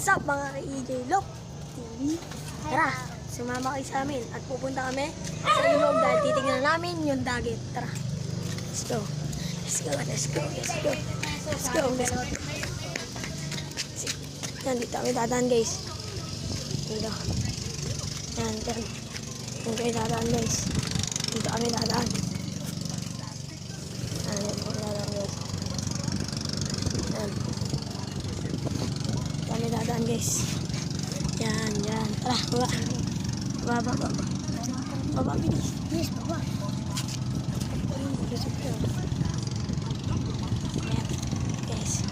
What's up mga ka-EJ Lock TV? Tara, sumama kayo sa amin at pupunta kami sa ilog dahil titignan namin yung dagat. Tara, let's go. Let's go, let's go, let's go. Let's go, let's go. Yan, dito kami dadaan guys. Dito. Yan, yan. Dito kami dadaan guys. Dito kami dadaan. Yan, dito kami dadaan guys. Yan. Kami dadaan guys. Yan, yan. Tara, baba. Baba, baba. Baba, bilis. Bilis, baba. Yan, guys.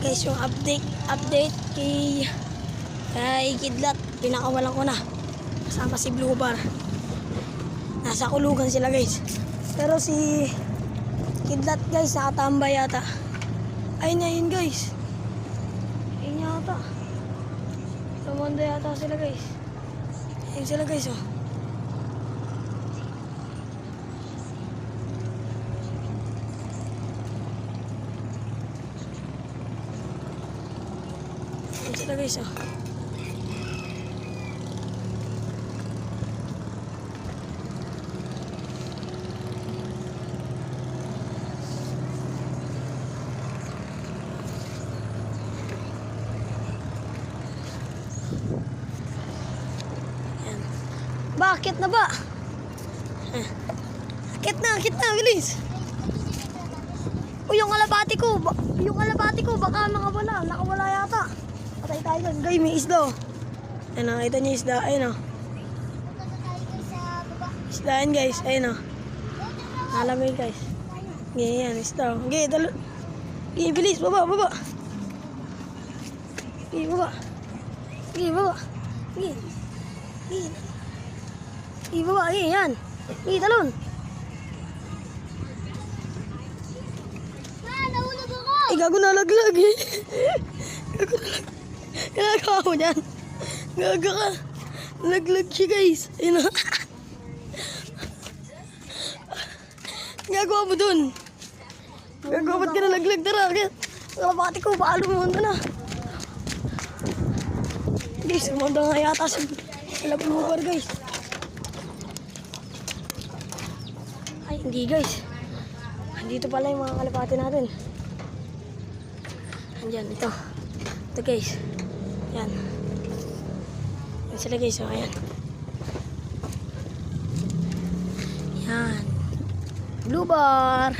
Guys, yung update kay Kidlat. Pinakawalan ko na. Kasama si Blue Bar. Nasa kulugan sila guys. Pero si Kidlat guys, nakatambay yata. Ayun na yun guys. Ayun yata. Tumanda yata sila guys. Ayun sila guys oh. Ayun sila guys oh. Bakit na ba? Akit na, bilis. O yung alabati ko, baka nakawala yata. Patay tayo lang, guys, may isda. Ayun, nakita niyo isda, ayun o. Isdaan guys, ayun o. Nalamig guys. Ganyan, isda. Okay, bilis, baba. Okay, baba. Ibaba, yan. Talon. Nahulog ako! Gago na laglag eh. Ginagawa mo dyan. Gago ka. Laglag siya guys. Ayun na. Gagawa mo dun. Gagawa ba't ka nalaglag? Tara. Kalapati ko, paalo mo na. Guys, sumanda nga yata sa labubar guys. Ay, hindi guys. Dito pala yung mga kalapati natin. Andyan, ito. Ito guys. Yan. Yan sila guys, oh, ayan. Yan. Blue Bar.